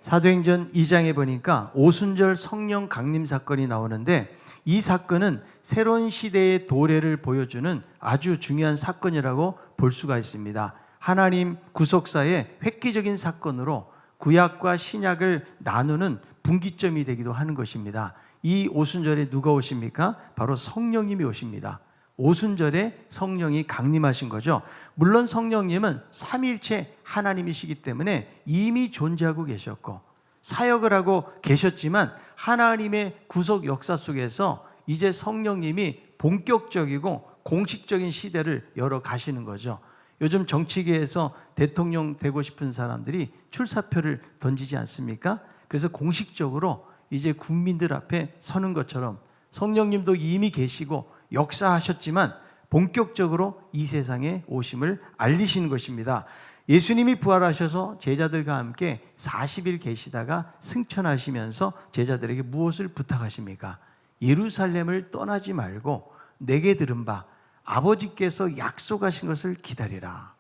사도행전 2장에 보니까 오순절 성령 강림 사건이 나오는데, 이 사건은 새로운 시대의 도래를 보여주는 아주 중요한 사건이라고 볼 수가 있습니다. 하나님 구속사의 획기적인 사건으로 구약과 신약을 나누는 분기점이 되기도 하는 것입니다. 이 오순절에 누가 오십니까? 바로 성령님이 오십니다. 오순절에 성령이 강림하신 거죠. 물론 성령님은 삼위일체 하나님이시기 때문에 이미 존재하고 계셨고 사역을 하고 계셨지만, 하나님의 구속 역사 속에서 이제 성령님이 본격적이고 공식적인 시대를 열어 가시는 거죠. 요즘 정치계에서 대통령 되고 싶은 사람들이 출사표를 던지지 않습니까? 그래서 공식적으로 이제 국민들 앞에 서는 것처럼 성령님도 이미 계시고 역사하셨지만 본격적으로 이 세상에 오심을 알리시는 것입니다. 예수님이 부활하셔서 제자들과 함께 40일 계시다가 승천하시면서 제자들에게 무엇을 부탁하십니까? 예루살렘을 떠나지 말고 내게 들은 바 아버지께서 약속하신 것을 기다리라.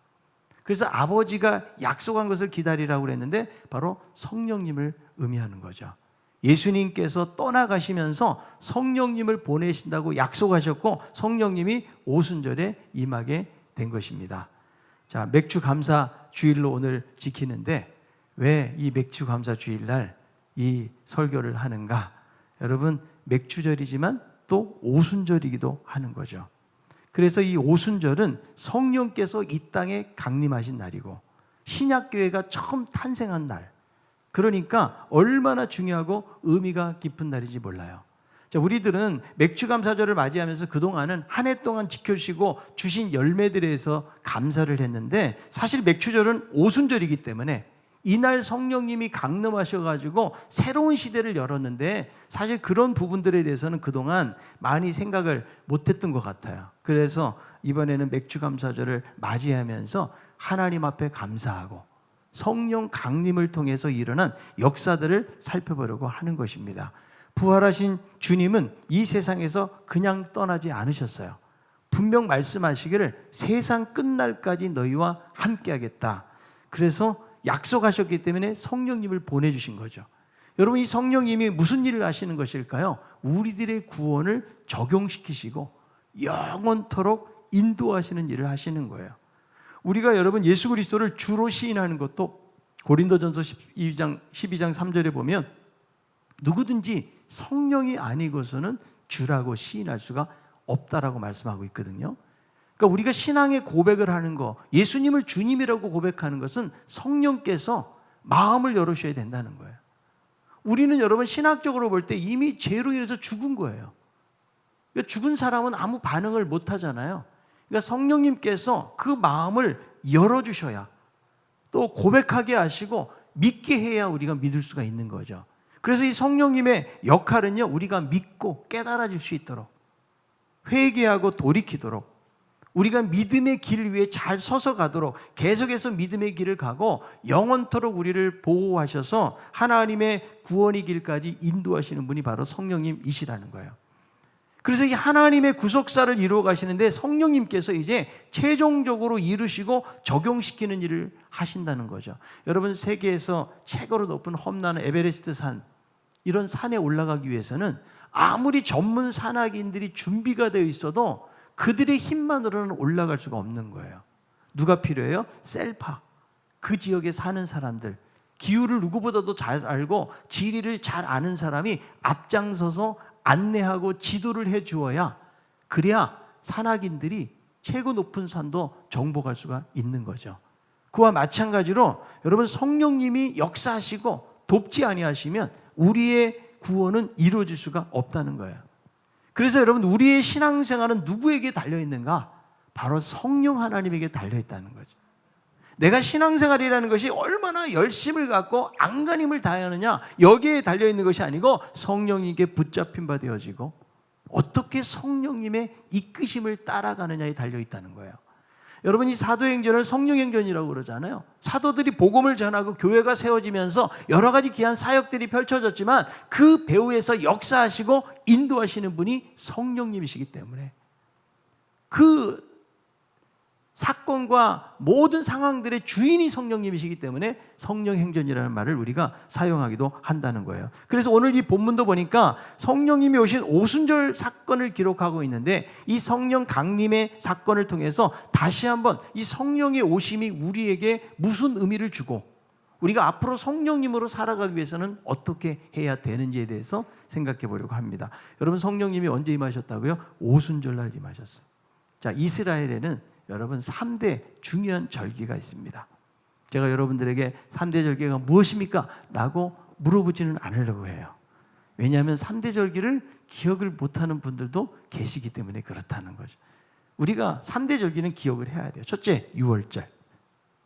그래서 아버지가 약속한 것을 기다리라고 그랬는데 바로 성령님을 의미하는 거죠. 예수님께서 떠나가시면서 성령님을 보내신다고 약속하셨고 성령님이 오순절에 임하게 된 것입니다. 자, 맥주 감사 주일로 오늘 지키는데 왜 이 맥주 감사 주일날 이 설교를 하는가? 여러분, 맥주절이지만 또 오순절이기도 하는 거죠. 그래서 이 오순절은 성령께서 이 땅에 강림하신 날이고 신약교회가 처음 탄생한 날, 그러니까 얼마나 중요하고 의미가 깊은 날인지 몰라요. 자, 우리들은 맥주감사절을 맞이하면서 그동안은 한 해 동안 지켜주시고 주신 열매들에 대해서 감사를 했는데, 사실 맥주절은 오순절이기 때문에 이날 성령님이 강림하셔가지고 새로운 시대를 열었는데, 사실 그런 부분들에 대해서는 그동안 많이 생각을 못했던 것 같아요. 그래서 이번에는 맥주감사절을 맞이하면서 하나님 앞에 감사하고 성령 강림을 통해서 일어난 역사들을 살펴보려고 하는 것입니다. 부활하신 주님은 이 세상에서 그냥 떠나지 않으셨어요. 분명 말씀하시기를 세상 끝날까지 너희와 함께하겠다. 그래서 약속하셨기 때문에 성령님을 보내주신 거죠. 여러분, 이 성령님이 무슨 일을 하시는 것일까요? 우리들의 구원을 적용시키시고 영원토록 인도하시는 일을 하시는 거예요. 우리가 여러분 예수 그리스도를 주로 시인하는 것도 고린도전서 12장 3절에 보면 누구든지 성령이 아니고서는 주라고 시인할 수가 없다라고 말씀하고 있거든요. 그러니까 우리가 신앙의 고백을 하는 거, 예수님을 주님이라고 고백하는 것은 성령께서 마음을 열으셔야 된다는 거예요. 우리는 여러분 신학적으로 볼 때 이미 죄로 인해서 죽은 거예요. 그러니까 죽은 사람은 아무 반응을 못 하잖아요. 그러니까 성령님께서 그 마음을 열어주셔야, 또 고백하게 하시고 믿게 해야 우리가 믿을 수가 있는 거죠. 그래서 이 성령님의 역할은요, 우리가 믿고 깨달아질 수 있도록, 회개하고 돌이키도록, 우리가 믿음의 길 위에 잘 서서 가도록 계속해서 믿음의 길을 가고 영원토록 우리를 보호하셔서 하나님의 구원의 길까지 인도하시는 분이 바로 성령님이시라는 거예요. 그래서 이 하나님의 구속사를 이루어 가시는데 성령님께서 이제 최종적으로 이루시고 적용시키는 일을 하신다는 거죠. 여러분, 세계에서 최고로 높은 험난한 에베레스트 산, 이런 산에 올라가기 위해서는 아무리 전문 산악인들이 준비가 되어 있어도 그들의 힘만으로는 올라갈 수가 없는 거예요. 누가 필요해요? 셀파, 그 지역에 사는 사람들, 기후를 누구보다도 잘 알고 지리를 잘 아는 사람이 앞장서서 안내하고 지도를 해 주어야, 그래야 산악인들이 최고 높은 산도 정복할 수가 있는 거죠. 그와 마찬가지로 여러분, 성령님이 역사하시고 돕지 아니하시면 우리의 구원은 이루어질 수가 없다는 거예요. 그래서 여러분, 우리의 신앙생활은 누구에게 달려있는가? 바로 성령 하나님에게 달려있다는 거죠. 내가 신앙생활이라는 것이 얼마나 열심을 갖고 안간힘을 다하느냐, 여기에 달려있는 것이 아니고 성령님께 붙잡힌 바 되어지고 어떻게 성령님의 이끄심을 따라가느냐에 달려있다는 거예요. 여러분, 이 사도행전을 성령행전이라고 그러잖아요. 사도들이 복음을 전하고 교회가 세워지면서 여러 가지 귀한 사역들이 펼쳐졌지만 그 배후에서 역사하시고 인도하시는 분이 성령님이시기 때문에 그 사건과 모든 상황들의 주인이 성령님이시기 때문에 성령 행전이라는 말을 우리가 사용하기도 한다는 거예요. 그래서 오늘 이 본문도 보니까 성령님이 오신 오순절 사건을 기록하고 있는데, 이 성령 강림의 사건을 통해서 다시 한번 이 성령의 오심이 우리에게 무슨 의미를 주고 우리가 앞으로 성령님으로 살아가기 위해서는 어떻게 해야 되는지에 대해서 생각해 보려고 합니다. 여러분, 성령님이 언제 임하셨다고요? 오순절날 임하셨어요. 자, 이스라엘에는 여러분 3대 중요한 절기가 있습니다. 제가 여러분들에게 3대 절기가 무엇입니까? 라고 물어보지는 않으려고 해요. 왜냐하면 3대 절기를 기억을 못하는 분들도 계시기 때문에 그렇다는 거죠. 우리가 3대 절기는 기억을 해야 돼요. 첫째, 유월절.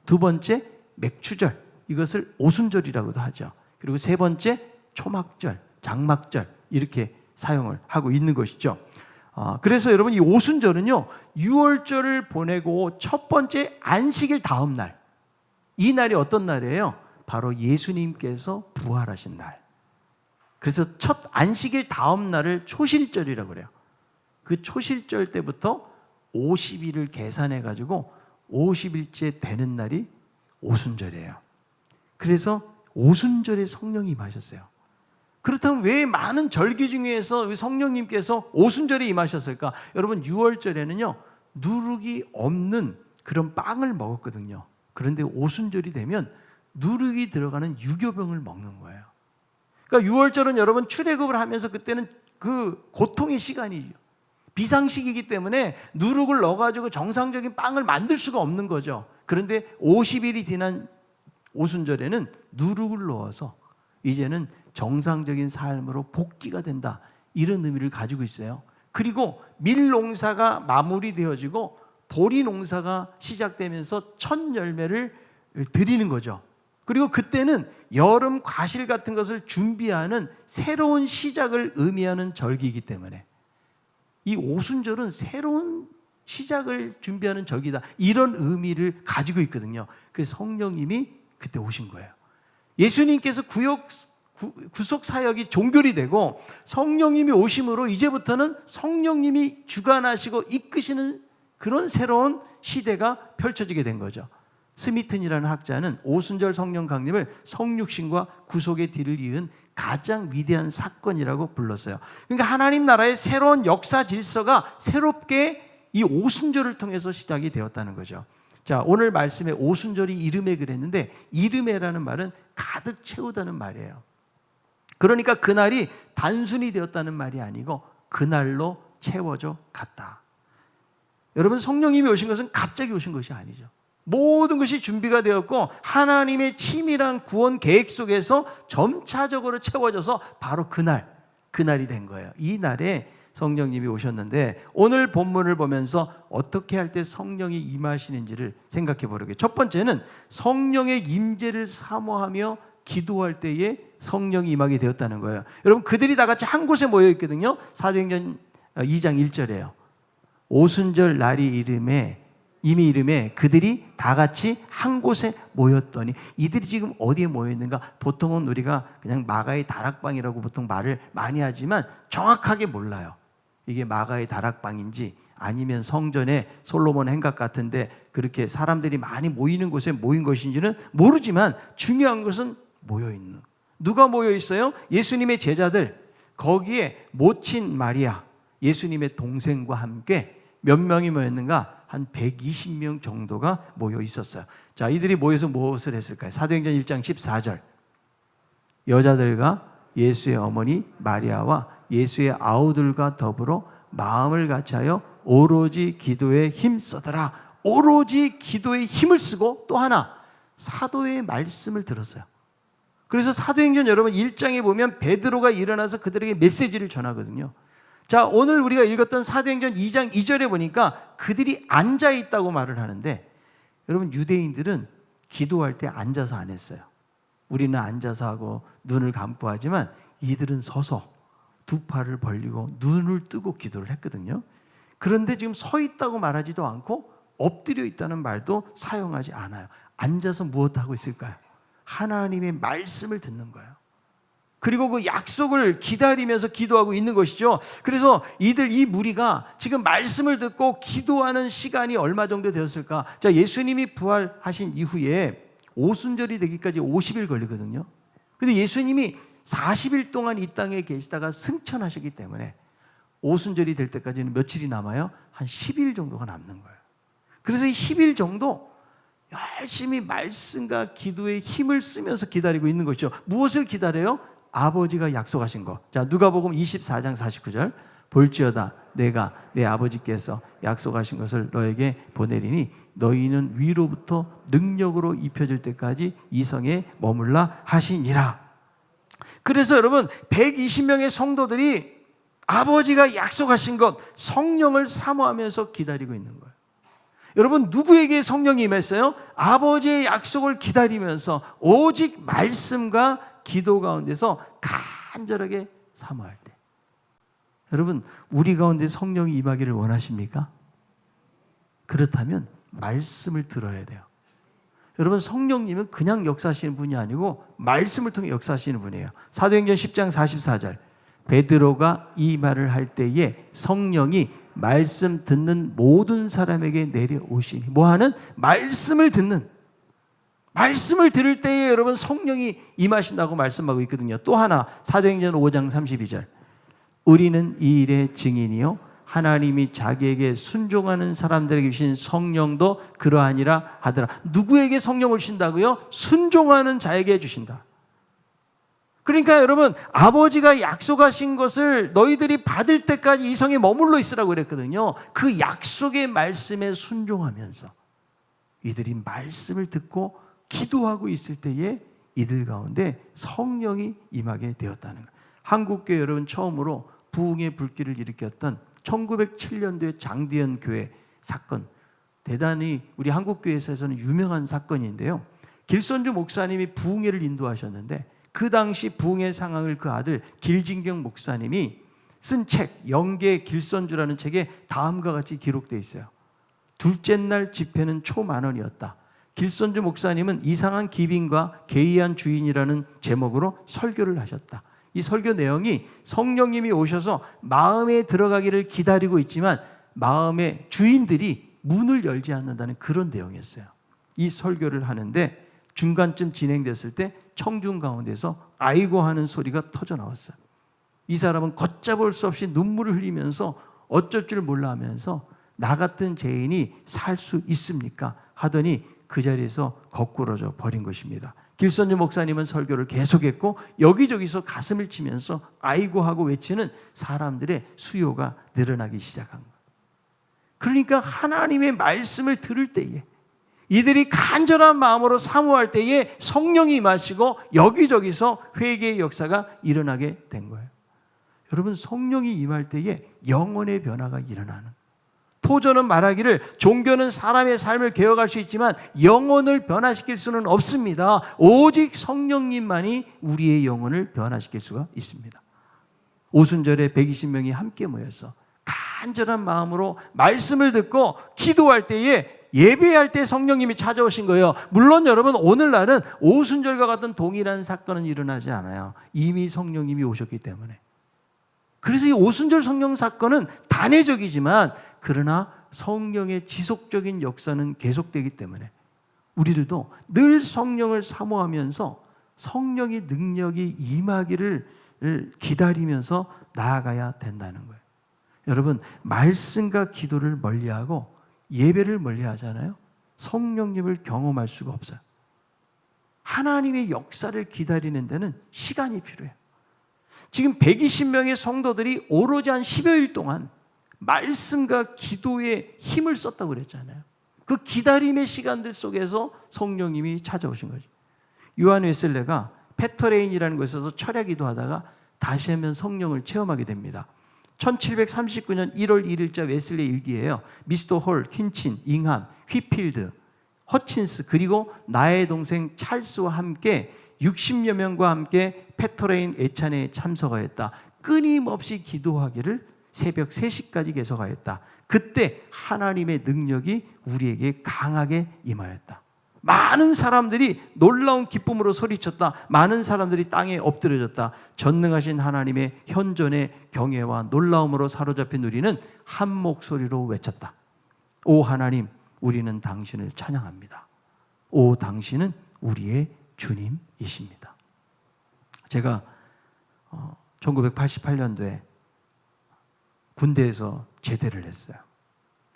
두 번째, 맥추절. 이것을 오순절이라고도 하죠. 그리고 세 번째, 초막절, 장막절. 이렇게 사용을 하고 있는 것이죠. 그래서 여러분, 이 오순절은요, 유월절을 보내고 첫 번째 안식일 다음 날, 이 날이 어떤 날이에요? 바로 예수님께서 부활하신 날. 그래서 첫 안식일 다음 날을 초실절이라고 그래요. 그 초실절 때부터 50일을 계산해 가지고 50일째 되는 날이 오순절이에요. 그래서 오순절에 성령이 임하셨어요. 그렇다면 왜 많은 절기 중에서 성령님께서 오순절에 임하셨을까? 여러분, 6월절에는요 누룩이 없는 그런 빵을 먹었거든요. 그런데 오순절이 되면 누룩이 들어가는 유교병을 먹는 거예요. 그러니까 6월절은 여러분 출애굽을 하면서 그때는 그 고통의 시간이죠. 비상식이기 때문에 누룩을 넣어가지고 정상적인 빵을 만들 수가 없는 거죠. 그런데 50일이 지난 오순절에는 누룩을 넣어서 이제는 정상적인 삶으로 복귀가 된다, 이런 의미를 가지고 있어요. 그리고 밀 농사가 마무리되어지고 보리 농사가 시작되면서 첫 열매를 드리는 거죠. 그리고 그때는 여름 과실 같은 것을 준비하는 새로운 시작을 의미하는 절기이기 때문에 이 오순절은 새로운 시작을 준비하는 절기다, 이런 의미를 가지고 있거든요. 그래서 성령님이 그때 오신 거예요. 예수님께서 구속 사역이 종결이 되고 성령님이 오심으로 이제부터는 성령님이 주관하시고 이끄시는 그런 새로운 시대가 펼쳐지게 된 거죠. 스미튼이라는 학자는 오순절 성령 강림을 성육신과 구속의 뒤를 이은 가장 위대한 사건이라고 불렀어요. 그러니까 하나님 나라의 새로운 역사 질서가 새롭게 이 오순절을 통해서 시작이 되었다는 거죠. 자, 오늘 말씀에 오순절이 이름에 그랬는데, 이름에라는 말은 가득 채우다는 말이에요. 그러니까 그날이 단순히 되었다는 말이 아니고 그날로 채워져 갔다. 여러분, 성령님이 오신 것은 갑자기 오신 것이 아니죠. 모든 것이 준비가 되었고 하나님의 치밀한 구원 계획 속에서 점차적으로 채워져서 바로 그날이 된 거예요. 이 날에 성령님이 오셨는데, 오늘 본문을 보면서 어떻게 할 때 성령이 임하시는지를 생각해 보려고요. 첫 번째는 성령의 임재를 사모하며 기도할 때에 성령이 임하게 되었다는 거예요. 여러분, 그들이 다 같이 한 곳에 모여 있거든요. 사도행전 2장 1절에요. 오순절 날이 이름에 그들이 다 같이 한 곳에 모였더니, 이들이 지금 어디에 모여 있는가? 보통은 우리가 그냥 마가의 다락방이라고 보통 말을 많이 하지만 정확하게 몰라요. 이게 마가의 다락방인지 아니면 성전의 솔로몬 행각 같은데 그렇게 사람들이 많이 모이는 곳에 모인 것인지는 모르지만 중요한 것은 모여 있는. 누가 모여 있어요? 예수님의 제자들, 거기에 모친 마리아, 예수님의 동생과 함께 몇 명이 모였는가? 한 120명 정도가 모여 있었어요. 자, 이들이 모여서 무엇을 했을까요? 사도행전 1장 14절. 여자들과 예수의 어머니 마리아와 예수의 아우들과 더불어 마음을 같이하여 오로지 기도에 힘쓰더라. 오로지 기도에 힘을 쓰고 또 하나, 사도의 말씀을 들었어요. 그래서 사도행전 여러분 1장에 보면 베드로가 일어나서 그들에게 메시지를 전하거든요. 자, 오늘 우리가 읽었던 사도행전 2장 2절에 보니까 그들이 앉아 있다고 말을 하는데, 여러분, 유대인들은 기도할 때 앉아서 안 했어요. 우리는 앉아서 하고 눈을 감고 하지만 이들은 서서 두 팔을 벌리고 눈을 뜨고 기도를 했거든요. 그런데 지금 서 있다고 말하지도 않고 엎드려 있다는 말도 사용하지 않아요. 앉아서 무엇 하고 있을까요? 하나님의 말씀을 듣는 거예요. 그리고 그 약속을 기다리면서 기도하고 있는 것이죠. 그래서 이 무리가 지금 말씀을 듣고 기도하는 시간이 얼마 정도 되었을까? 자, 예수님이 부활하신 이후에 오순절이 되기까지 50일 걸리거든요. 근데 예수님이 40일 동안 이 땅에 계시다가 승천하셨기 때문에 오순절이 될 때까지는 며칠이 남아요? 한 10일 정도가 남는 거예요. 그래서 이 10일 정도 열심히 말씀과 기도에 힘을 쓰면서 기다리고 있는 것이죠. 무엇을 기다려요? 아버지가 약속하신 것. 자, 누가복음 24장 49절. 볼지어다 내가 내 아버지께서 약속하신 것을 너에게 보내리니 너희는 위로부터 능력으로 입혀질 때까지 이 성에 머물라 하시니라. 그래서 여러분 120명의 성도들이 아버지가 약속하신 것 성령을 사모하면서 기다리고 있는 거예요. 여러분 누구에게 성령이 임했어요? 아버지의 약속을 기다리면서 오직 말씀과 기도 가운데서 간절하게 사모할 때. 여러분 우리 가운데 성령이 임하기를 원하십니까? 그렇다면 말씀을 들어야 돼요. 여러분 성령님은 그냥 역사하시는 분이 아니고 말씀을 통해 역사하시는 분이에요. 사도행전 10장 44절. 베드로가 이 말을 할 때에 성령이 말씀 듣는 모든 사람에게 내려오시니. 뭐하는? 말씀을 듣는. 말씀을 들을 때에 여러분 성령이 임하신다고 말씀하고 있거든요. 또 하나 사도행전 5장 32절. 우리는 이 일의 증인이요 하나님이 자기에게 순종하는 사람들에게 주신 성령도 그러하니라 하더라. 누구에게 성령을 주신다고요? 순종하는 자에게 주신다. 그러니까 여러분 아버지가 약속하신 것을 너희들이 받을 때까지 이 성에 머물러 있으라고 그랬거든요. 그 약속의 말씀에 순종하면서 이들이 말씀을 듣고 기도하고 있을 때에 이들 가운데 성령이 임하게 되었다는 거예요. 한국교회 여러분 처음으로 부흥의 불길을 일으켰던 1907년도에 장대현 교회 사건, 대단히 우리 한국교회에서는 유명한 사건인데요. 길선주 목사님이 부흥회를 인도하셨는데 그 당시 부흥의 상황을 그 아들 길진경 목사님이 쓴 책 영계 길선주라는 책에 다음과 같이 기록되어 있어요. 둘째 날 집회는 초만원이었다. 길선주 목사님은 이상한 기빈과 개이한 주인이라는 제목으로 설교를 하셨다. 이 설교 내용이 성령님이 오셔서 마음에 들어가기를 기다리고 있지만 마음의 주인들이 문을 열지 않는다는 그런 내용이었어요. 이 설교를 하는데 중간쯤 진행됐을 때 청중 가운데서 아이고 하는 소리가 터져 나왔어요. 이 사람은 걷잡을 수 없이 눈물을 흘리면서 어쩔 줄 몰라 하면서 나 같은 죄인이 살 수 있습니까? 하더니 그 자리에서 거꾸러져 버린 것입니다. 길선주 목사님은 설교를 계속했고 여기저기서 가슴을 치면서 아이고 하고 외치는 사람들의 수요가 늘어나기 시작한 거예요. 그러니까 하나님의 말씀을 들을 때에 이들이 간절한 마음으로 사모할 때에 성령이 임하시고 여기저기서 회개의 역사가 일어나게 된 거예요. 여러분 성령이 임할 때에 영혼의 변화가 일어나는 거예요. 토저는 말하기를 종교는 사람의 삶을 개혁할 수 있지만 영혼을 변화시킬 수는 없습니다. 오직 성령님만이 우리의 영혼을 변화시킬 수가 있습니다. 오순절에 120명이 함께 모여서 간절한 마음으로 말씀을 듣고 기도할 때에 예배할 때 성령님이 찾아오신 거예요. 물론 여러분 오늘날은 오순절과 같은 동일한 사건은 일어나지 않아요. 이미 성령님이 오셨기 때문에. 그래서 이 오순절 성령 사건은 단회적이지만 그러나 성령의 지속적인 역사는 계속되기 때문에 우리들도 늘 성령을 사모하면서 성령의 능력이 임하기를 기다리면서 나아가야 된다는 거예요. 여러분 말씀과 기도를 멀리하고 예배를 멀리하잖아요. 성령님을 경험할 수가 없어요. 하나님의 역사를 기다리는 데는 시간이 필요해요. 지금 120명의 성도들이 오로지 한 10여일 동안 말씀과 기도에 힘을 썼다고 그랬잖아요. 그 기다림의 시간들 속에서 성령님이 찾아오신 거죠. 요한 웨슬레가 페터레인이라는 곳에서 철야기도 하다가 다시 한번 성령을 체험하게 됩니다. 1739년 1월 1일자 웨슬레 일기예요. 미스터 홀, 킨친, 잉함, 휘필드, 허친스 그리고 나의 동생 찰스와 함께 60여 명과 함께 페터레인 애찬회에 참석하였다. 끊임없이 기도하기를 새벽 3시까지 계속하였다. 그때 하나님의 능력이 우리에게 강하게 임하였다. 많은 사람들이 놀라운 기쁨으로 소리쳤다. 많은 사람들이 땅에 엎드려졌다. 전능하신 하나님의 현존의 경외와 놀라움으로 사로잡힌 우리는 한 목소리로 외쳤다. 오 하나님, 우리는 당신을 찬양합니다. 오 당신은 우리의 주님이십니다. 제가 1988년도에 군대에서 제대를 했어요.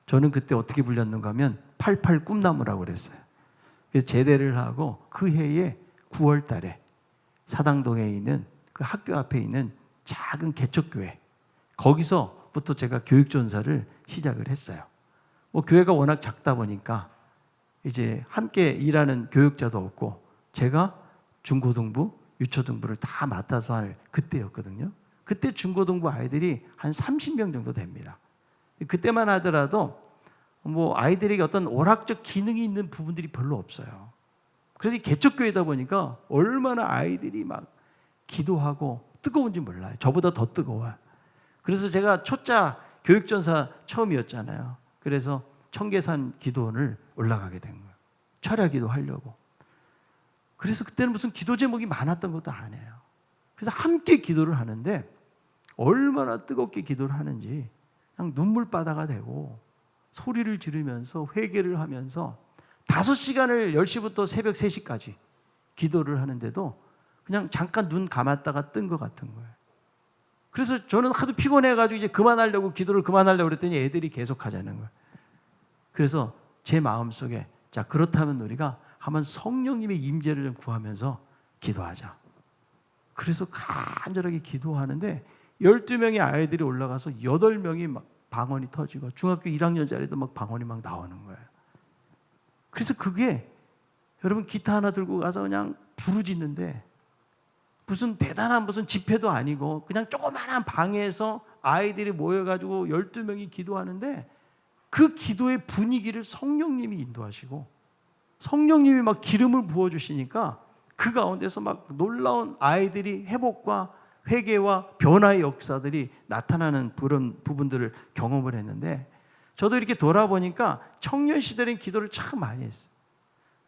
저는 그때 어떻게 불렸는가 하면 88 꿈나무라고 그랬어요. 그래서 제대를 하고 그 해에 9월 달에 사당동에 있는 그 학교 앞에 있는 작은 개척교회, 거기서부터 제가 교육전사를 시작을 했어요. 교회가 워낙 작다 보니까 이제 함께 일하는 교육자도 없고 제가 중고등부, 유초등부를 다 맡아서 할 그때였거든요. 그때 중고등부 아이들이 한 30명 정도 됩니다. 그때만 하더라도 아이들에게 어떤 오락적 기능이 있는 부분들이 별로 없어요. 그래서 개척교회다 보니까 얼마나 아이들이 막 기도하고 뜨거운지 몰라요. 저보다 더 뜨거워요. 그래서 제가 초짜 교육전사 처음이었잖아요. 그래서 청계산 기도원을 올라가게 된 거예요. 철야 기도 하려고. 그래서 그때는 무슨 기도 제목이 많았던 것도 아니에요. 그래서 함께 기도를 하는데 얼마나 뜨겁게 기도를 하는지 그냥 눈물바다가 되고 소리를 지르면서 회개를 하면서 5시간을 10시부터 새벽 3시까지 기도를 하는데도 그냥 잠깐 눈 감았다가 뜬 것 같은 거예요. 그래서 저는 하도 피곤해가지고 이제 그만하려고 기도를 그만하려고 그랬더니 애들이 계속 하자는 거예요. 그래서 제 마음속에 자 그렇다면 우리가 한번 성령님의 임재를 좀 구하면서 기도하자. 그래서 간절하게 기도하는데 12명의 아이들이 올라가서 8명이 막 방언이 터지고 중학교 1학년짜리도 막 방언이 막 나오는 거예요. 그래서 그게 여러분 기타 하나 들고 가서 그냥 부르짖는데 무슨 대단한 무슨 집회도 아니고 그냥 조그마한 방에서 아이들이 모여가지고 12명이 기도하는데 그 기도의 분위기를 성령님이 인도하시고 성령님이 막 기름을 부어주시니까 그 가운데서 막 놀라운 아이들이 회복과 회개와 변화의 역사들이 나타나는 그런 부분들을 경험을 했는데 저도 이렇게 돌아보니까 청년 시절엔 기도를 참 많이 했어요.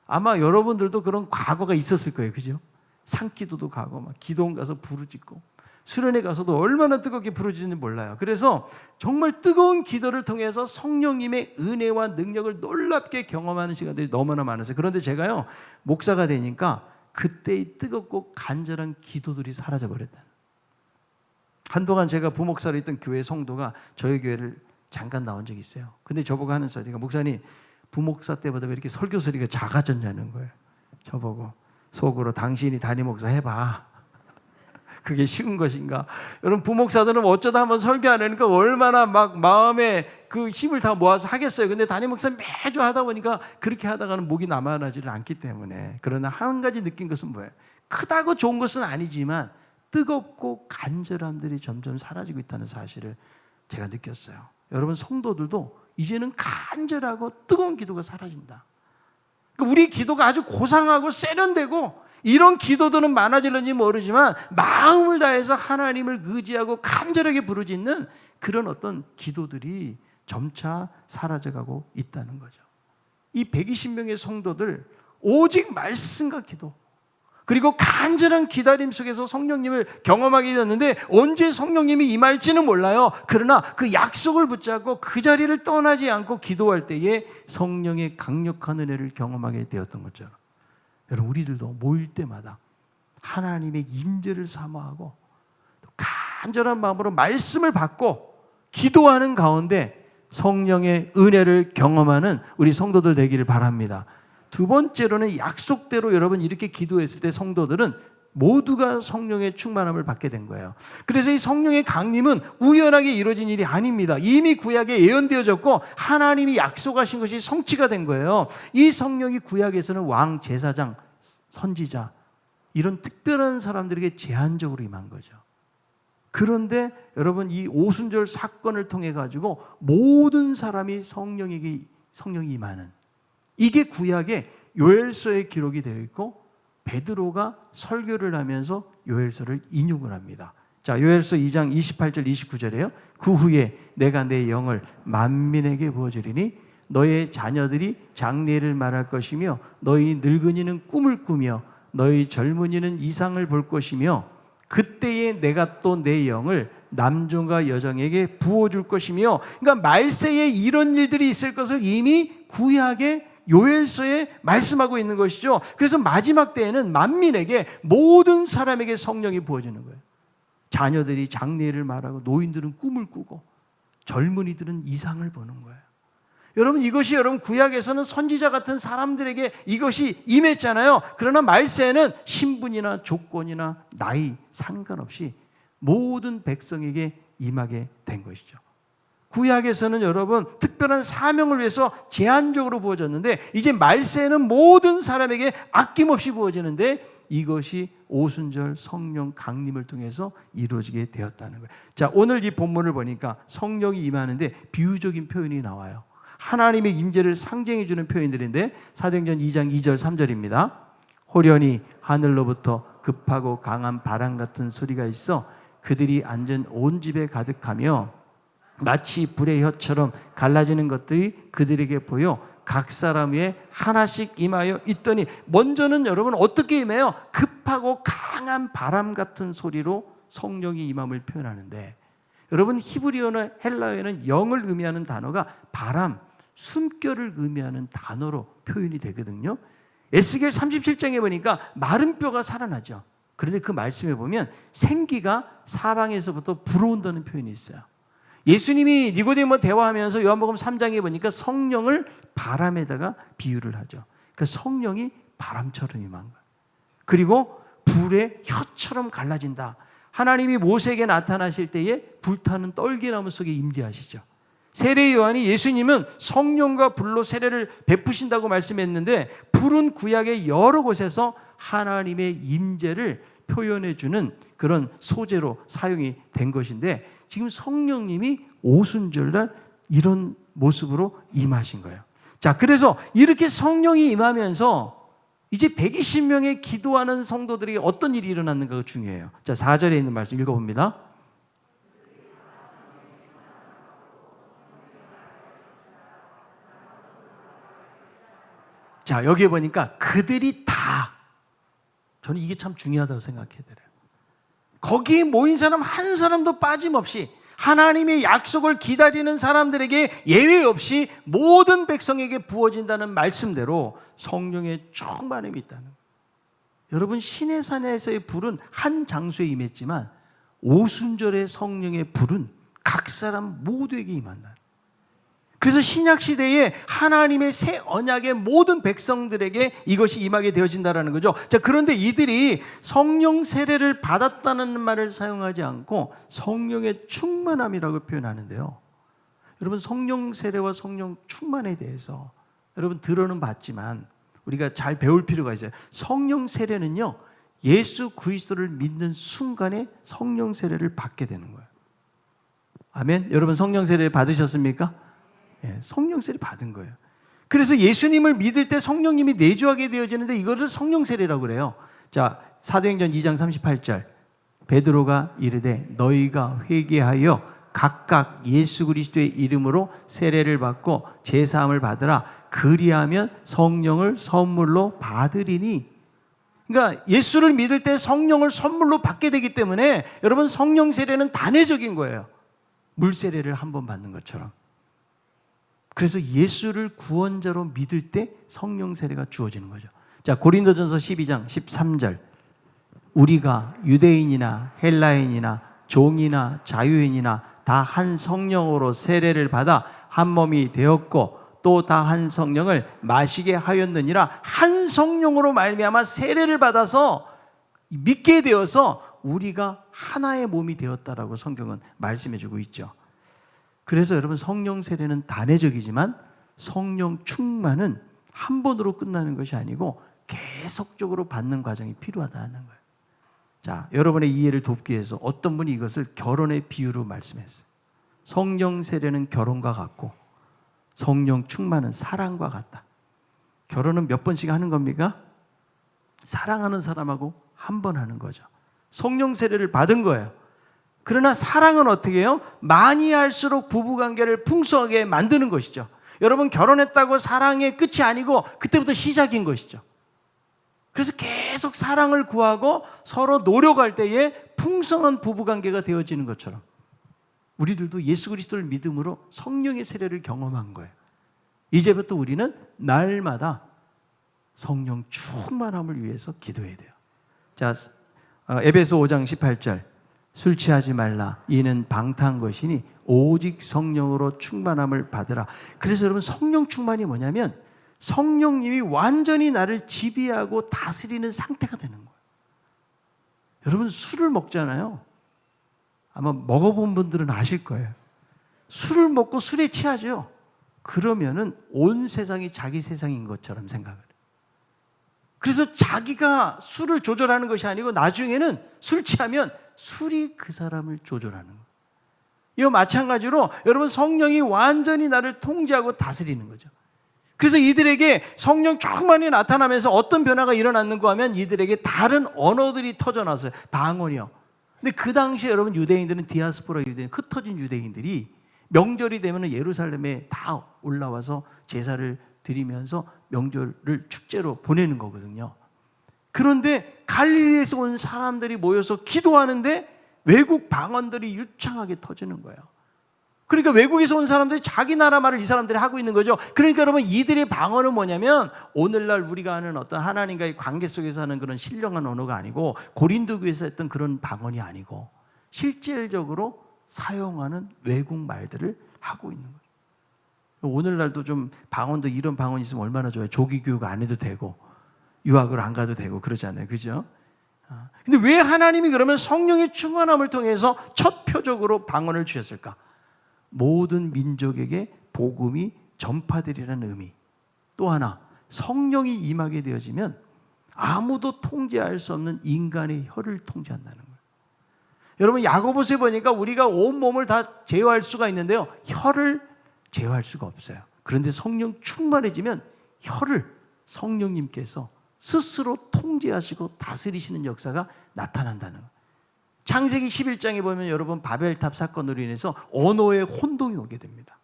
아마 여러분들도 그런 과거가 있었을 거예요. 그죠? 산기도도 가고 막 기도원 가서 부르짖고 수련회 가서도 얼마나 뜨겁게 부르짖는지 몰라요. 그래서 정말 뜨거운 기도를 통해서 성령님의 은혜와 능력을 놀랍게 경험하는 시간들이 너무나 많았어요. 그런데 제가요 목사가 되니까 그때의 뜨겁고 간절한 기도들이 사라져버렸다. 한동안 제가 부목사로 있던 교회 성도가 저희 교회를 잠깐 나온 적이 있어요. 근데 저보고 하는 소리가 목사님 부목사 때보다 왜 이렇게 설교 소리가 작아졌냐는 거예요. 저보고 속으로 당신이 담임 목사 해봐. 그게 쉬운 것인가? 여러분 부목사들은 어쩌다 한번 설교 안 하니까 얼마나 막 마음에 그 힘을 다 모아서 하겠어요. 근데 담임 목사 매주 하다 보니까 그렇게 하다가는 목이 남아나지를 않기 때문에. 그러나 한 가지 느낀 것은 뭐예요? 크다고 좋은 것은 아니지만 뜨겁고 간절함들이 점점 사라지고 있다는 사실을 제가 느꼈어요. 여러분 성도들도 이제는 간절하고 뜨거운 기도가 사라진다. 그러니까 우리 기도가 아주 고상하고 세련되고 이런 기도들은 많아질는지 모르지만 마음을 다해서 하나님을 의지하고 간절하게 부르짖는 그런 어떤 기도들이 점차 사라져가고 있다는 거죠. 이 120명의 성도들 오직 말씀과 기도 그리고 간절한 기다림 속에서 성령님을 경험하게 되었는데 언제 성령님이 임할지는 몰라요. 그러나 그 약속을 붙잡고 그 자리를 떠나지 않고 기도할 때에 성령의 강력한 은혜를 경험하게 되었던 거죠. 여러분 우리들도 모일 때마다 하나님의 임재를 사모하고 또 간절한 마음으로 말씀을 받고 기도하는 가운데 성령의 은혜를 경험하는 우리 성도들 되기를 바랍니다. 두 번째로는 약속대로 여러분 이렇게 기도했을 때 성도들은 모두가 성령의 충만함을 받게 된 거예요. 그래서 이 성령의 강림은 우연하게 이루어진 일이 아닙니다. 이미 구약에 예언되어졌고 하나님이 약속하신 것이 성취가 된 거예요. 이 성령이 구약에서는 왕, 제사장, 선지자 이런 특별한 사람들에게 제한적으로 임한 거죠. 그런데 여러분 이 오순절 사건을 통해 가지고 모든 사람이 성령이 임하는 이게 구약의 요엘서에 기록이 되어 있고 베드로가 설교를 하면서 요엘서를 인용을 합니다. 자, 요엘서 2장 28절 29절이에요. 그 후에 내가 내 영을 만민에게 부어주리니 너의 자녀들이 장래를 말할 것이며 너희 늙은이는 꿈을 꾸며 너희 젊은이는 이상을 볼 것이며 그때에 내가 또 내 영을 남종과 여종에게 부어줄 것이며, 그러니까 말세에 이런 일들이 있을 것을 이미 구약의 요엘서에 말씀하고 있는 것이죠. 그래서 마지막 때에는 만민에게, 모든 사람에게 성령이 부어지는 거예요. 자녀들이 장래를 말하고 노인들은 꿈을 꾸고 젊은이들은 이상을 보는 거예요. 여러분, 이것이 여러분 구약에서는 선지자 같은 사람들에게 이것이 임했잖아요. 그러나 말세에는 신분이나 조건이나 나이 상관없이 모든 백성에게 임하게 된 것이죠. 구약에서는 여러분 특별한 사명을 위해서 제한적으로 부어졌는데, 이제 말세에는 모든 사람에게 아낌없이 부어지는데, 이것이 오순절 성령 강림을 통해서 이루어지게 되었다는 거예요. 자, 오늘 이 본문을 보니까 성령이 임하는데 비유적인 표현이 나와요. 하나님의 임재를 상징해 주는 표현들인데, 사도행전 2장 2절 3절입니다. 호련히 하늘로부터 급하고 강한 바람 같은 소리가 있어 그들이 앉은 온 집에 가득하며 마치 불의 혀처럼 갈라지는 것들이 그들에게 보여 각 사람 위에 하나씩 임하여 있더니, 먼저는 여러분 어떻게 임해요? 급하고 강한 바람 같은 소리로 성령이 임함을 표현하는데, 여러분 히브리어나 헬라어에는 영을 의미하는 단어가 바람, 숨결을 의미하는 단어로 표현이 되거든요. 에스겔 37장에 보니까 마른 뼈가 살아나죠. 그런데 그 말씀에 보면 생기가 사방에서부터 불어온다는 표현이 있어요. 예수님이 니고데모와 대화하면서 요한복음 3장에 보니까 성령을 바람에다가 비유를 하죠. 그러니까 성령이 바람처럼 임한 거예요. 그리고 불의 혀처럼 갈라진다. 하나님이 모세에게 나타나실 때에 불타는 떨기나무 속에 임재하시죠. 세례 요한이 예수님은 성령과 불로 세례를 베푸신다고 말씀했는데, 불은 구약의 여러 곳에서 하나님의 임재를 표현해 주는 그런 소재로 사용이 된 것인데, 지금 성령님이 오순절날 이런 모습으로 임하신 거예요. 자, 그래서 이렇게 성령이 임하면서 이제 120명의 기도하는 성도들이 어떤 일이 일어났는가가 중요해요. 자, 4절에 있는 말씀 읽어봅니다. 자, 여기에 보니까 그들이 다, 저는 이게 참 중요하다고 생각해요. 거기에 모인 사람 한 사람도 빠짐없이 하나님의 약속을 기다리는 사람들에게 예외 없이 모든 백성에게 부어진다는 말씀대로 성령의 충만함이 있다는 거예요. 여러분, 시내산에서의 불은 한 장소에 임했지만 오순절의 성령의 불은 각 사람 모두에게 임한다. 그래서 신약시대에 하나님의 새 언약의 모든 백성들에게 이것이 임하게 되어진다는 거죠. 자, 그런데 이들이 성령 세례를 받았다는 말을 사용하지 않고 성령의 충만함이라고 표현하는데요. 여러분, 성령 세례와 성령 충만에 대해서 여러분 들어는 봤지만 우리가 잘 배울 필요가 있어요. 성령 세례는요, 예수 그리스도를 믿는 순간에 성령 세례를 받게 되는 거예요. 아멘. 여러분 성령 세례 받으셨습니까? 성령 세례 받은 거예요. 그래서 예수님을 믿을 때 성령님이 내주하게 되어지는데 이거를 성령 세례라고 그래요. 자, 사도행전 2장 38절 베드로가 이르되 너희가 회개하여 각각 예수 그리스도의 이름으로 세례를 받고 제사함을 받으라. 그리하면 성령을 선물로 받으리니. 그러니까 예수를 믿을 때 성령을 선물로 받게 되기 때문에 여러분 성령 세례는 단회적인 거예요. 물 세례를 한 번 받는 것처럼. 그래서 예수를 구원자로 믿을 때 성령 세례가 주어지는 거죠. 자, 고린도전서 12장 13절 우리가 유대인이나 헬라인이나 종이나 자유인이나 다 한 성령으로 세례를 받아 한 몸이 되었고 또 다 한 성령을 마시게 하였느니라. 한 성령으로 말미암아 세례를 받아서 믿게 되어서 우리가 하나의 몸이 되었다라고 성경은 말씀해 주고 있죠. 그래서 여러분 성령 세례는 단회적이지만 성령 충만은 한 번으로 끝나는 것이 아니고 계속적으로 받는 과정이 필요하다는 거예요. 자, 여러분의 이해를 돕기 위해서 어떤 분이 이것을 결혼의 비유로 말씀했어요. 성령 세례는 결혼과 같고 성령 충만은 사랑과 같다. 결혼은 몇 번씩 하는 겁니까? 사랑하는 사람하고 한 번 하는 거죠. 성령 세례를 받은 거예요. 그러나 사랑은 어떻게 해요? 많이 할수록 부부관계를 풍성하게 만드는 것이죠. 여러분, 결혼했다고 사랑의 끝이 아니고 그때부터 시작인 것이죠. 그래서 계속 사랑을 구하고 서로 노력할 때에 풍성한 부부관계가 되어지는 것처럼 우리들도 예수 그리스도를 믿음으로 성령의 세례를 경험한 거예요. 이제부터 우리는 날마다 성령 충만함을 위해서 기도해야 돼요. 자, 에베소 5장 18절. 술 취하지 말라. 이는 방탕한 것이니 오직 성령으로 충만함을 받으라. 그래서 여러분, 성령 충만이 뭐냐면 성령님이 완전히 나를 지배하고 다스리는 상태가 되는 거예요. 여러분, 술을 먹잖아요. 아마 먹어본 분들은 아실 거예요. 술을 먹고 술에 취하죠. 그러면은 온 세상이 자기 세상인 것처럼 생각을 해요. 그래서 자기가 술을 조절하는 것이 아니고 나중에는 술 취하면 술이 그 사람을 조절하는 거예요. 이와 마찬가지로 여러분, 성령이 완전히 나를 통제하고 다스리는 거죠. 그래서 이들에게 성령 충만히 나타나면서 어떤 변화가 일어났는가 하면 이들에게 다른 언어들이 터져나왔어요. 방언이요. 근데 그 당시에 여러분, 유대인들은 디아스포라 유대인, 흩어진 유대인들이 명절이 되면 예루살렘에 다 올라와서 제사를 드리면서 명절을 축제로 보내는 거거든요. 그런데 갈릴리에서 온 사람들이 모여서 기도하는데 외국 방언들이 유창하게 터지는 거예요. 그러니까 외국에서 온 사람들이 자기 나라 말을 이 사람들이 하고 있는 거죠. 그러니까 여러분, 이들의 방언은 뭐냐면 오늘날 우리가 하는 어떤 하나님과의 관계 속에서 하는 그런 신령한 언어가 아니고 고린도 교회에서 했던 그런 방언이 아니고 실질적으로 사용하는 외국 말들을 하고 있는 거예요. 오늘날도 좀 방언도 이런 방언이 있으면 얼마나 좋아요. 조기 교육 안 해도 되고 유학을 안 가도 되고 그러잖아요. 그죠? 근데 왜 하나님이 그러면 성령의 충만함을 통해서 첫 표적으로 방언을 주셨을까? 모든 민족에게 복음이 전파되리라는 의미. 또 하나, 성령이 임하게 되어지면 아무도 통제할 수 없는 인간의 혀를 통제한다는 거예요. 여러분, 야고보서에 보니까 우리가 온 몸을 다 제어할 수가 있는데요, 혀를 제어할 수가 없어요. 그런데 성령 충만해지면 혀를 성령님께서 스스로 통제하시고 다스리시는 역사가 나타난다는 거예요. 창세기 11장에 보면 여러분, 바벨탑 사건으로 인해서 언어의 혼동이 오게 됩니다.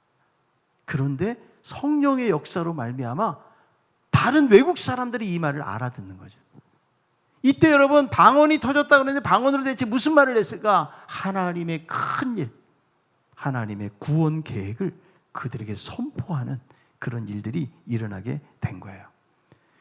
그런데 성령의 역사로 말미암아 다른 외국 사람들이 이 말을 알아듣는 거죠. 이때 여러분, 방언이 터졌다 그러는데 방언으로 대체 무슨 말을 했을까? 하나님의 큰 일, 하나님의 구원 계획을 그들에게 선포하는 그런 일들이 일어나게 된 거예요.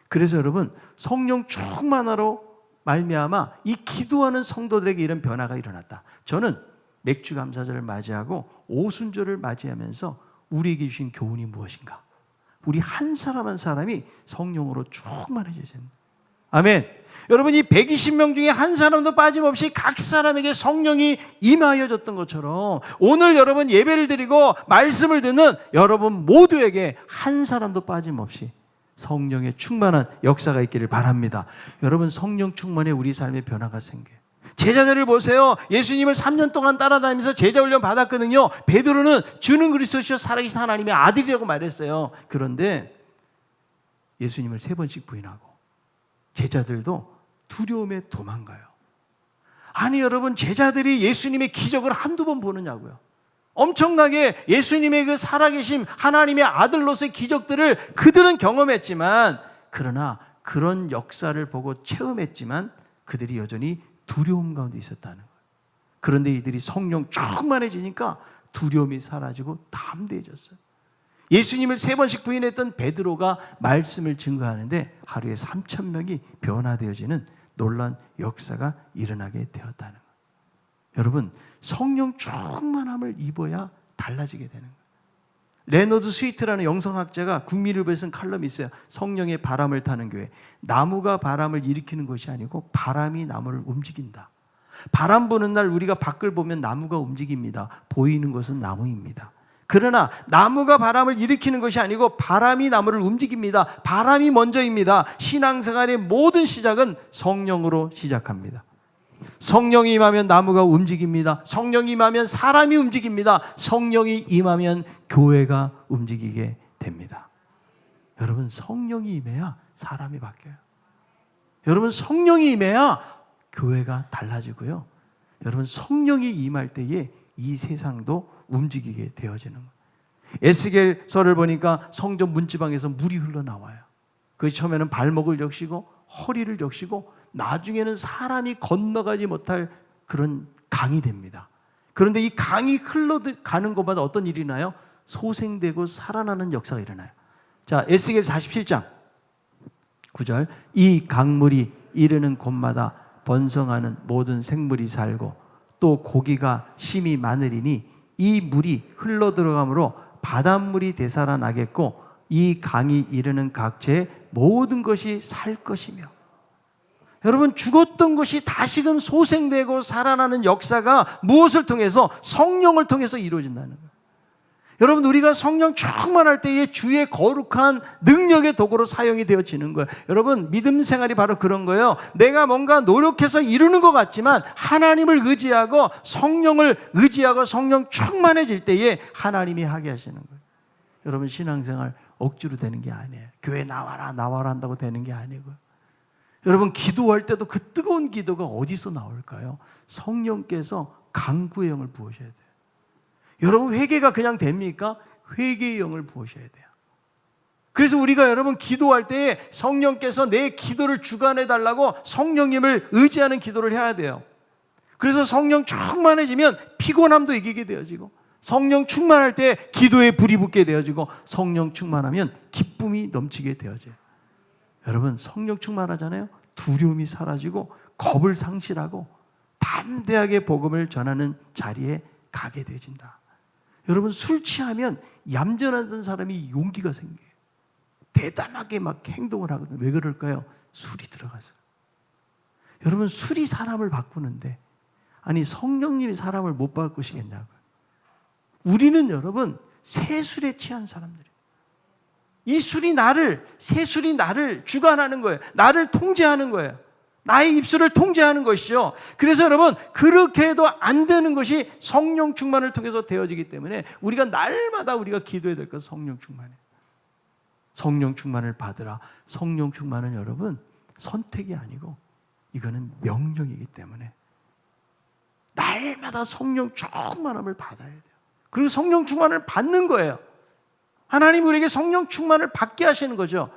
그래서 여러분, 성령 충만하로 말미암아 이 기도하는 성도들에게 이런 변화가 일어났다. 저는 맥주 감사절을 맞이하고 오순절을 맞이하면서 우리에게 주신 교훈이 무엇인가? 우리 한 사람 한 사람이 성령으로 충만해져야 됩니다. 아멘. 여러분, 이 120명 중에 한 사람도 빠짐없이 각 사람에게 성령이 임하여졌던 것처럼 오늘 여러분 예배를 드리고 말씀을 듣는 여러분 모두에게 한 사람도 빠짐없이 성령의 충만한 역사가 있기를 바랍니다. 여러분, 성령 충만에 우리 삶의 변화가 생겨요. 제자들을 보세요. 예수님을 3년 동안 따라다니면서 제자 훈련 받았거든요. 베드로는 주는 그리스도시요 살아계신 하나님의 아들이라고 말했어요. 그런데 예수님을 3번씩 부인하고 제자들도 두려움에 도망가요. 아니 여러분, 제자들이 예수님의 기적을 한두 번 보느냐고요. 엄청나게 예수님의 그 살아계심, 하나님의 아들로서의 기적들을 그들은 경험했지만, 그러나 그런 역사를 보고 체험했지만 그들이 여전히 두려움 가운데 있었다는 거예요. 그런데 이들이 성령 충만해지니까 두려움이 사라지고 담대해졌어요. 예수님을 3번씩 부인했던 베드로가 말씀을 증거하는데 하루에 3,000명이 변화되어지는 놀라운 역사가 일어나게 되었다는 거예요. 여러분, 성령 충만함을 입어야 달라지게 되는 거예요. 레너드 스위트라는 영성학자가 국민일보에 쓴 칼럼이 있어요. 성령의 바람을 타는 교회. 나무가 바람을 일으키는 것이 아니고 바람이 나무를 움직인다. 바람 부는 날 우리가 밖을 보면 나무가 움직입니다. 보이는 것은 나무입니다. 그러나 나무가 바람을 일으키는 것이 아니고 바람이 나무를 움직입니다. 바람이 먼저입니다. 신앙생활의 모든 시작은 성령으로 시작합니다. 성령이 임하면 나무가 움직입니다. 성령이 임하면 사람이 움직입니다. 성령이 임하면 교회가 움직이게 됩니다. 여러분, 성령이 임해야 사람이 바뀌어요. 여러분, 성령이 임해야 교회가 달라지고요. 여러분, 성령이 임할 때에 이 세상도 움직이게 되어지는 거예요. 에스겔서를 보니까 성전 문지방에서 물이 흘러나와요. 그 처음에는 발목을 적시고 허리를 적시고 나중에는 사람이 건너가지 못할 그런 강이 됩니다. 그런데 이 강이 흘러가는 곳마다 어떤 일이 나요? 소생되고 살아나는 역사가 일어나요. 자, 에스겔 47장 9절. 이 강물이 이르는 곳마다 번성하는 모든 생물이 살고 또 고기가 심히 많으리니 이 물이 흘러 들어가므로 바닷물이 되살아나겠고 이 강이 이르는 각처의 모든 것이 살 것이며. 여러분, 죽었던 것이 다시금 소생되고 살아나는 역사가 무엇을 통해서? 성령을 통해서 이루어진다는 거예요. 여러분, 우리가 성령 충만할 때에 주의 거룩한 능력의 도구로 사용이 되어지는 거예요. 여러분, 믿음 생활이 바로 그런 거예요. 내가 뭔가 노력해서 이루는 것 같지만 하나님을 의지하고 성령을 의지하고 성령 충만해질 때에 하나님이 하게 하시는 거예요. 여러분, 신앙생활 억지로 되는 게 아니에요. 교회 나와라 한다고 되는 게 아니고요. 여러분, 기도할 때도 그 뜨거운 기도가 어디서 나올까요? 성령께서 강구의 영을 부으셔야 돼요. 여러분, 회개가 그냥 됩니까? 회개의 영을 부으셔야 돼요. 그래서 우리가 여러분 기도할 때 성령께서 내 기도를 주관해 달라고 성령님을 의지하는 기도를 해야 돼요. 그래서 성령 충만해지면 피곤함도 이기게 되어지고, 성령 충만할 때 기도에 불이 붙게 되어지고, 성령 충만하면 기쁨이 넘치게 되어져요. 여러분, 성령 충만하잖아요. 두려움이 사라지고 겁을 상실하고 담대하게 복음을 전하는 자리에 가게 되어진다. 여러분, 술 취하면 얌전하던 사람이 용기가 생겨요. 대담하게 막 행동을 하거든요. 왜 그럴까요? 술이 들어가서. 여러분, 술이 사람을 바꾸는데, 아니 성령님이 사람을 못 바꾸시겠냐고요. 우리는 여러분 새 술에 취한 사람들이에요. 이 술이 새 술이 나를 주관하는 거예요. 나를 통제하는 거예요. 나의 입술을 통제하는 것이죠. 그래서 여러분, 그렇게 해도 안 되는 것이 성령 충만을 통해서 되어지기 때문에 우리가 날마다 우리가 기도해야 될 것은 성령 충만이에요. 성령 충만을 받으라. 성령 충만은 여러분 선택이 아니고 이거는 명령이기 때문에 날마다 성령 충만함을 받아야 돼요. 그리고 성령 충만을 받는 거예요. 하나님 우리에게 성령 충만을 받게 하시는 거죠.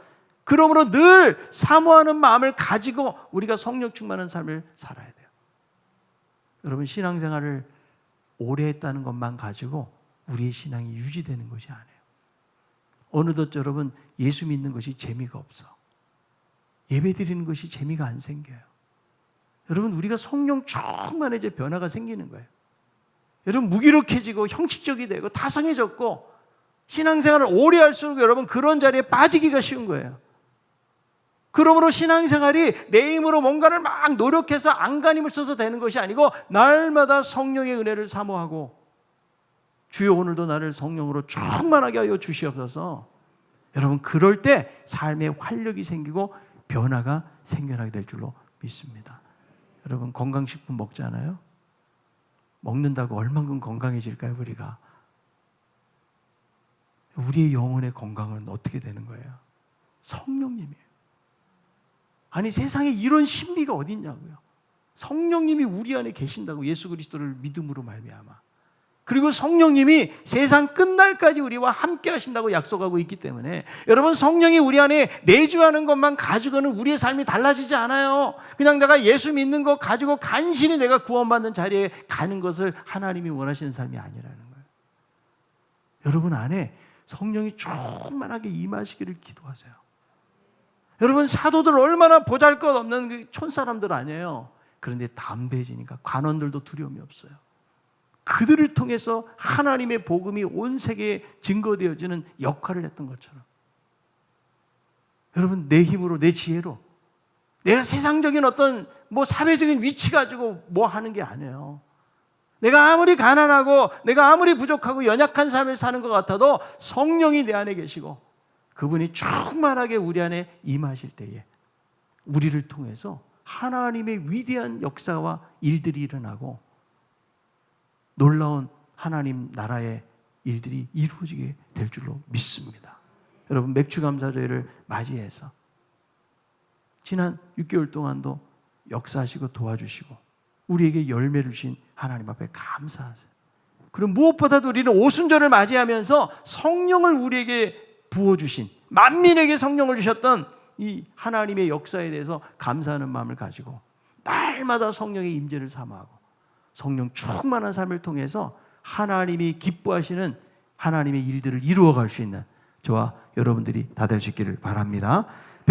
그러므로 늘 사모하는 마음을 가지고 우리가 성령 충만한 삶을 살아야 돼요. 여러분, 신앙생활을 오래 했다는 것만 가지고 우리의 신앙이 유지되는 것이 아니에요. 어느덧 여러분 예수 믿는 것이 재미가 없어. 예배 드리는 것이 재미가 안 생겨요. 여러분, 우리가 성령 충만해져 변화가 생기는 거예요. 여러분, 무기력해지고 형식적이 되고 타성해졌고 신앙생활을 오래 할수록 여러분 그런 자리에 빠지기가 쉬운 거예요. 그러므로 신앙생활이 내 힘으로 뭔가를 막 노력해서 안간힘을 써서 되는 것이 아니고 날마다 성령의 은혜를 사모하고, 주여 오늘도 나를 성령으로 충만하게 하여 주시옵소서. 여러분, 그럴 때 삶에 활력이 생기고 변화가 생겨나게 될 줄로 믿습니다. 여러분, 건강식품 먹잖아요. 먹는다고 얼만큼 건강해질까요? 우리의 영혼의 건강은 어떻게 되는 거예요? 성령님이에요. 아니, 세상에 이런 신비가 어디 있냐고요. 성령님이 우리 안에 계신다고, 예수 그리스도를 믿음으로 말미암아. 그리고 성령님이 세상 끝날까지 우리와 함께 하신다고 약속하고 있기 때문에 여러분, 성령이 우리 안에 내주하는 것만 가지고는 우리의 삶이 달라지지 않아요. 그냥 내가 예수 믿는 것 가지고 간신히 내가 구원받는 자리에 가는 것을 하나님이 원하시는 삶이 아니라는 거예요. 여러분 안에 성령이 충만하게 임하시기를 기도하세요. 여러분, 사도들 얼마나 보잘것없는 그 촌사람들 아니에요. 그런데 담대해지니까 관원들도 두려움이 없어요. 그들을 통해서 하나님의 복음이 온 세계에 증거되어지는 역할을 했던 것처럼, 여러분, 내 힘으로 내 지혜로 내가 세상적인 어떤 사회적인 위치 가지고 하는 게 아니에요. 내가 아무리 가난하고 내가 아무리 부족하고 연약한 삶을 사는 것 같아도 성령이 내 안에 계시고 그분이 충만하게 우리 안에 임하실 때에 우리를 통해서 하나님의 위대한 역사와 일들이 일어나고 놀라운 하나님 나라의 일들이 이루어지게 될 줄로 믿습니다. 여러분, 맥주감사절을 맞이해서 지난 6개월 동안도 역사하시고 도와주시고 우리에게 열매를 주신 하나님 앞에 감사하세요. 그럼 무엇보다도 우리는 오순절을 맞이하면서 성령을 우리에게 부어주신, 만민에게 성령을 주셨던 이 하나님의 역사에 대해서 감사하는 마음을 가지고 날마다 성령의 임재를 사모하고 성령 충만한 삶을 통해서 하나님이 기뻐하시는 하나님의 일들을 이루어갈 수 있는 저와 여러분들이 다 될 수 있기를 바랍니다.